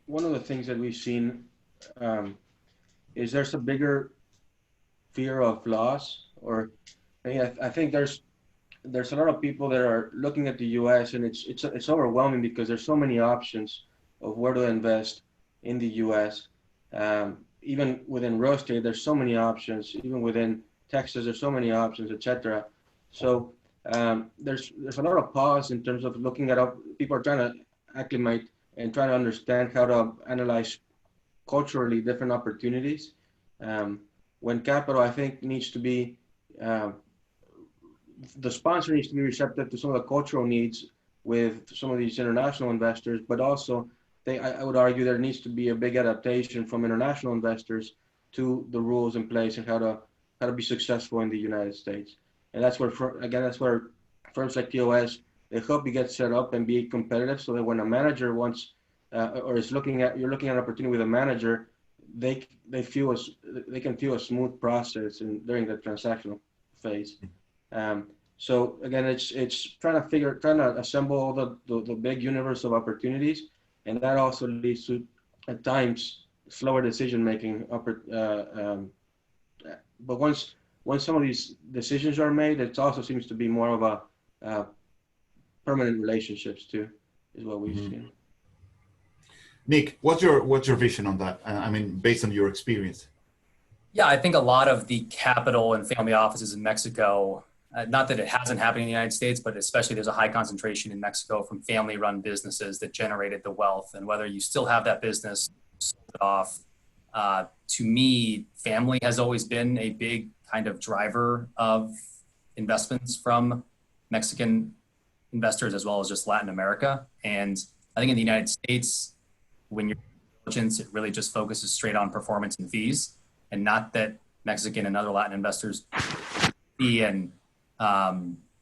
one of the things that we've seen is there's a bigger fear of loss, or I think there's a lot of people that are looking at the U.S. and it's overwhelming because there's so many options of where to invest in the U.S. Even within real estate, there's so many options. Even within Texas, there's so many options, etc. So there's a lot of pause in terms of looking at people are trying to acclimate and trying to understand how to analyze culturally different opportunities. When capital, I think, needs to be the sponsor needs to be receptive to some of the cultural needs with some of these international investors, but also I would argue there needs to be a big adaptation from international investors to the rules in place and how to be successful in the United States. And that's where firms like TOS, they help you get set up and be competitive, so that when a manager wants or is looking at an opportunity with a manager, they can feel a smooth process during the transactional phase. So again, it's trying to assemble all the big universe of opportunities, and that also leads to at times slower decision making. But once some of these decisions are made, it also seems to be more of a permanent relationships too, is what we've seen. Nick, what's your vision on that? I mean, based on your experience. Yeah, I think a lot of the capital and family offices in Mexico, not that it hasn't happened in the United States, but especially there's a high concentration in Mexico from family-run businesses that generated the wealth. And whether you still have that business, sold it off, to me, family has always been a big kind of driver of investments from Mexican investors as well as just Latin America. And I think in the United States, when you're diligence, it really just focuses straight on performance and fees, and not that Mexican and other Latin investors be in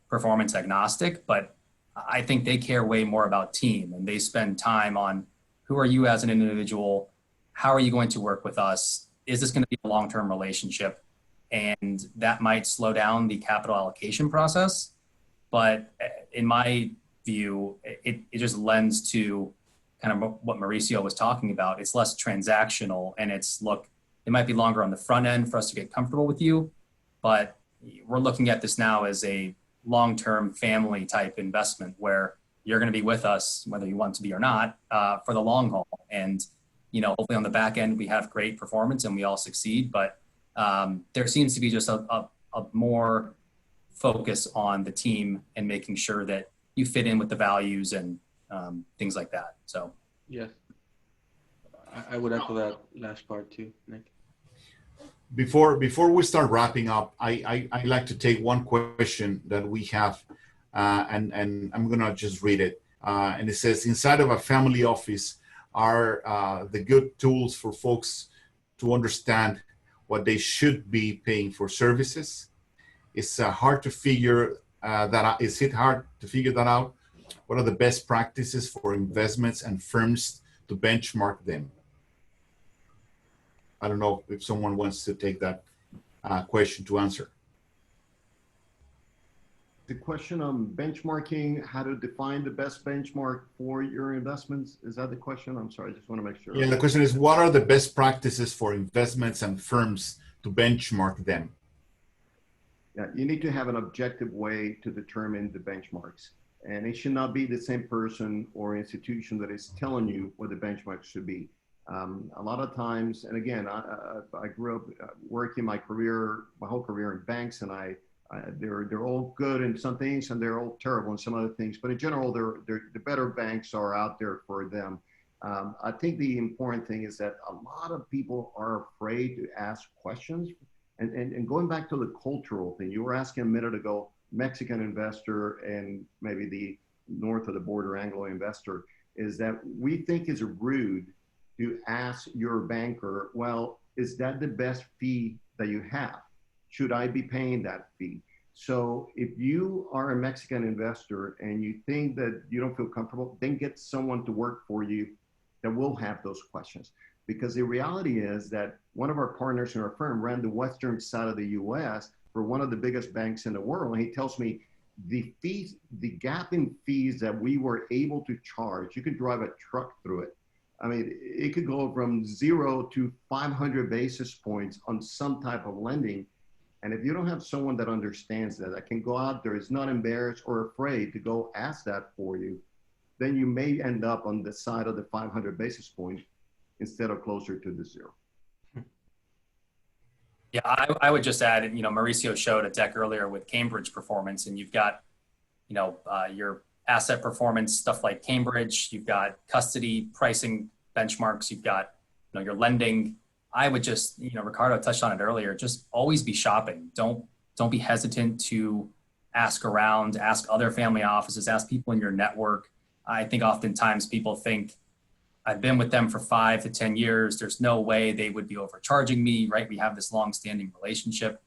performance agnostic, but I think they care way more about team, and they spend time on who are you as an individual? How are you going to work with us? Is this going to be a long-term relationship? And that might slow down the capital allocation process. But in my view, it just lends to kind of what Mauricio was talking about. It's less transactional, and it's, look, it might be longer on the front end for us to get comfortable with you, but we're looking at this now as a long-term family type investment where you're going to be with us, whether you want to be or not, for the long haul. And, hopefully on the back end, we have great performance and we all succeed, but there seems to be just a more focus on the team and making sure that you fit in with the values and things like that. So, yes, I would echo that last part too, Nick. Before we start wrapping up, I like to take one question that we have, and I'm gonna just read it. And it says, inside of a family office are the good tools for folks to understand what they should be paying for services. It's hard to figure that out. Is it hard to figure that out? What are the best practices for investments and firms to benchmark them? I don't know if someone wants to take that question to answer. The question on benchmarking, how to define the best benchmark for your investments. Is that the question? I'm sorry, I just want to make sure. Yeah, the question is, what are the best practices for investments and firms to benchmark them? Yeah, you need to have an objective way to determine the benchmarks. And it should not be the same person or institution that is telling you what the benchmark should be. A lot of times, and again, I grew up working my whole career in banks, and they're all good in some things and they're all terrible in some other things. But in general, the better banks are out there for them. I think the important thing is that a lot of people are afraid to ask questions. And going back to the cultural thing, you were asking a minute ago, Mexican investor and maybe the north of the border Anglo investor, is that we think it's rude to ask your banker, well, is that the best fee that you have? Should I be paying that fee? So if you are a Mexican investor and you think that you don't feel comfortable, then get someone to work for you that will have those questions. Because the reality is that one of our partners in our firm ran the western side of the US for one of the biggest banks in the world. And he tells me the fees, the gap in fees that we were able to charge, you could drive a truck through it. I mean, it could go from 0 to 500 basis points on some type of lending. And if you don't have someone that understands that can go out there, is not embarrassed or afraid to go ask that for you, then you may end up on the side of the 500 basis point instead of closer to the 0. Yeah, I would just add, Mauricio showed a deck earlier with Cambridge performance, and you've got, your asset performance, stuff like Cambridge, you've got custody pricing benchmarks, you've got, your lending. I would just, Ricardo touched on it earlier, just always be shopping. Don't be hesitant to ask around, ask other family offices, ask people in your network. I think oftentimes people think, I've been with them for 5 to 10 years. There's no way they would be overcharging me, right? We have this long-standing relationship.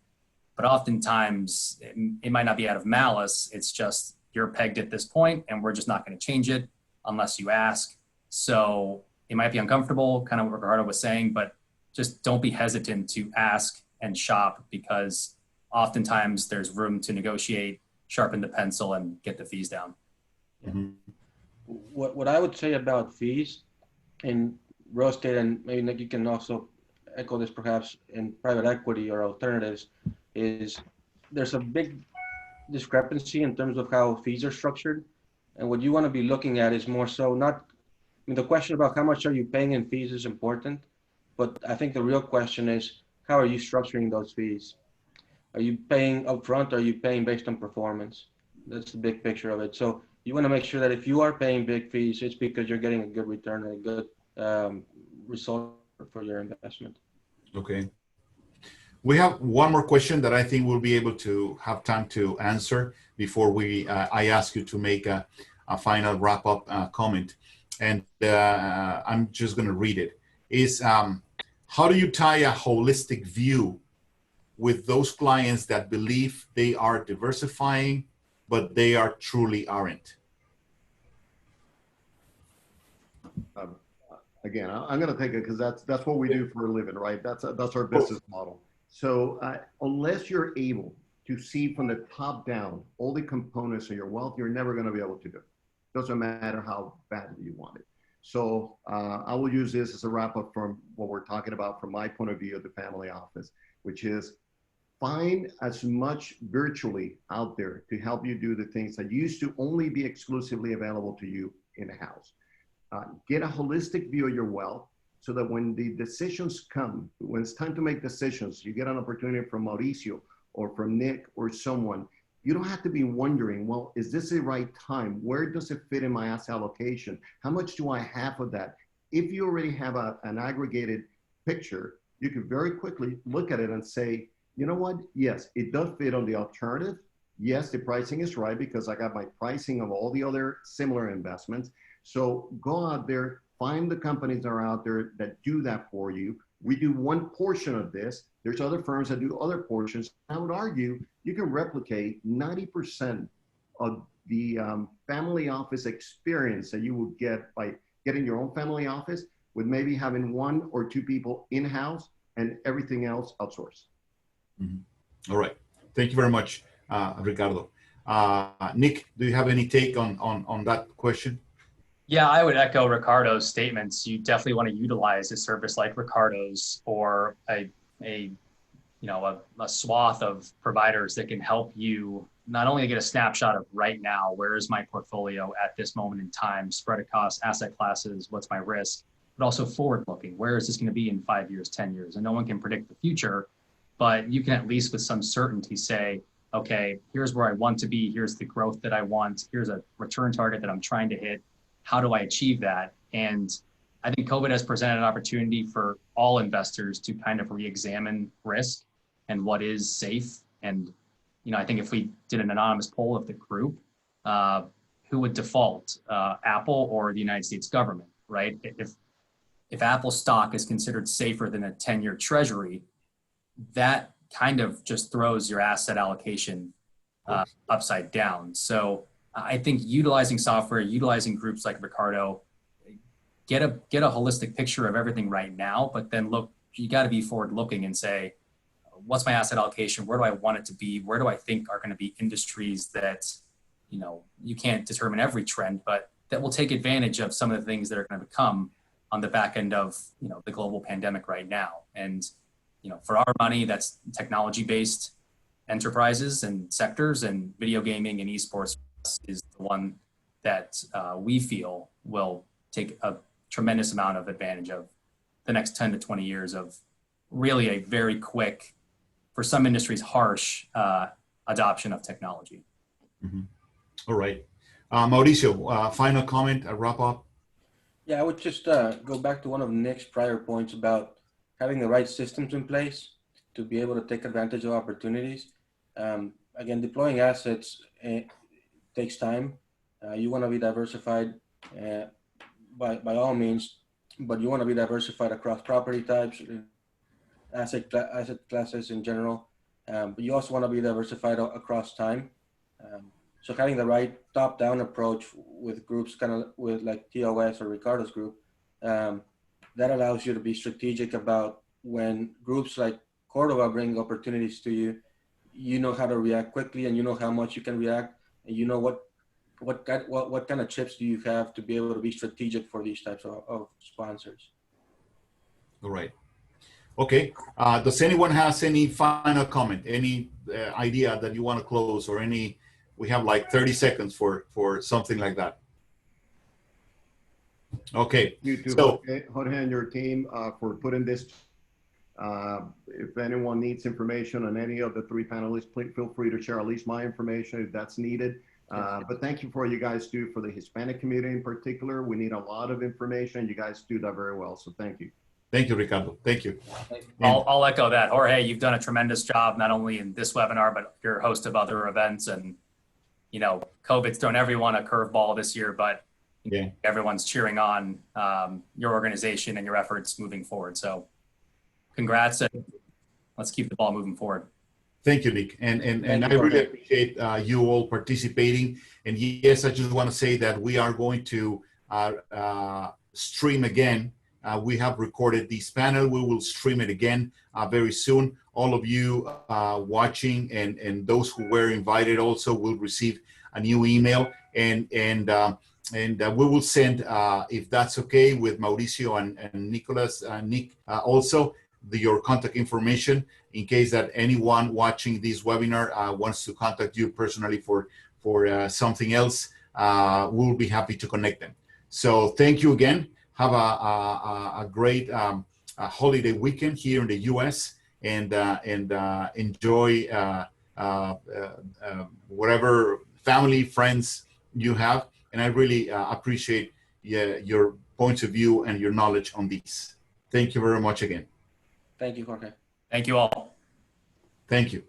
But oftentimes, it might not be out of malice. It's just you're pegged at this point, and we're just not going to change it unless you ask. So it might be uncomfortable, kind of what Ricardo was saying, but just don't be hesitant to ask and shop, because oftentimes there's room to negotiate, sharpen the pencil, and get the fees down. Mm-hmm. What I would say about fees in real estate, and maybe Nick, you can also echo this perhaps in private equity or alternatives, is there's a big discrepancy in terms of how fees are structured. And what you want to be looking at is more so the question about how much are you paying in fees is important, but I think the real question is, how are you structuring those fees? Are you paying upfront, or are you paying based on performance? That's the big picture of it. So you want to make sure that if you are paying big fees, it's because you're getting a good return and a good result for your investment. Okay. We have one more question that I think we'll be able to have time to answer before I ask you to make a final wrap-up comment. And I'm just going to read it. Is how do you tie a holistic view with those clients that believe they are diversifying, but they are truly aren't? Again, I'm going to take it because that's what we do for a living, right? That's our business model. So unless you're able to see from the top down all the components of your wealth, you're never going to be able to do it. Doesn't matter how badly you want it. So I will use this as a wrap up from what we're talking about from my point of view of the family office, which is find as much virtually out there to help you do the things that used to only be exclusively available to you in a house. Get a holistic view of your wealth so that when the decisions come, when it's time to make decisions, you get an opportunity from Mauricio or from Nick or someone. You don't have to be wondering, well, is this the right time? Where does it fit in my asset allocation? How much do I have of that? If you already have an aggregated picture, you can very quickly look at it and say, you know what? Yes, it does fit on the alternative. Yes, the pricing is right because I got my pricing of all the other similar investments. So go out there, find the companies that are out there that do that for you. We do one portion of this. There's other firms that do other portions. I would argue you can replicate 90% of the family office experience that you would get by getting your own family office with maybe having one or two people in-house and everything else outsourced. Mm-hmm. All right. Thank you very much, Ricardo. Nick, do you have any take on that question? Yeah, I would echo Ricardo's statements. You definitely want to utilize a service like Ricardo's or a swath of providers that can help you not only get a snapshot of right now, where is my portfolio at this moment in time, spread across asset classes, what's my risk, but also forward looking. Where is this going to be in 5 years, 10 years? And no one can predict the future, but you can at least with some certainty say, okay, here's where I want to be. Here's the growth that I want. Here's a return target that I'm trying to hit. How do I achieve that? And I think COVID has presented an opportunity for all investors to kind of re-examine risk and what is safe. And, I think if we did an anonymous poll of the group, who would default, Apple or the United States government, right? If Apple stock is considered safer than a 10-year treasury, that kind of just throws your asset allocation upside down. So I think utilizing software, utilizing groups like Ricardo, get a holistic picture of everything right now, but then look, you got to be forward looking and say, what's my asset allocation? Where do I want it to be? Where do I think are going to be industries that, you can't determine every trend, but that will take advantage of some of the things that are going to come on the back end of, the global pandemic right now. And, for our money, that's technology-based enterprises and sectors, and video gaming and esports is the one that we feel will take a tremendous amount of advantage of the next 10 to 20 years of really a very quick, for some industries, harsh adoption of technology. Mm-hmm. All right. Mauricio, final comment, a wrap up? Yeah, I would just go back to one of Nick's prior points about having the right systems in place to be able to take advantage of opportunities. Again, deploying assets takes time. You want to be diversified by all means, but you want to be diversified across property types, asset classes in general. But you also want to be diversified across time. So having the right top-down approach with groups kind of with like TOS or Ricardo's group, that allows you to be strategic about when groups like Cordova bring opportunities to you, you know how to react quickly and you know how much you can react, and you know what kind of chips do you have to be able to be strategic for these types of sponsors. All right. Okay. Does anyone has any final comment, any idea that you want to close, or any? We have like 30 seconds for something like that. Okay. You too, so, Jorge and your team for putting this. If anyone needs information on any of the three panelists, please feel free to share at least my information if that's needed. But thank you for what you guys do for the Hispanic community in particular. We need a lot of information. You guys do that very well. So thank you. Thank you, Ricardo. Thank you. I'll echo that. Jorge, you've done a tremendous job, not only in this webinar, but you're a host of other events. And, COVID's thrown everyone a curveball this year, but everyone's cheering on your organization and your efforts moving forward. So congrats. And let's keep the ball moving forward. Thank you, Nick. And Thank I you, really Jorge. appreciate you all participating. And yes, I just want to say that we are going to stream again. We have recorded this panel. We will stream it again very soon. All of you watching and those who were invited also will receive a new email. And we will send, if that's okay with Mauricio and Nicolas, Nick also, your contact information in case that anyone watching this webinar wants to contact you personally for something else. We'll be happy to connect them. So thank you again. Have a great holiday weekend here in the U.S. and enjoy whatever family, friends you have. And I really appreciate your points of view and your knowledge on these. Thank you very much again. Thank you, Jorge. Thank you all. Thank you.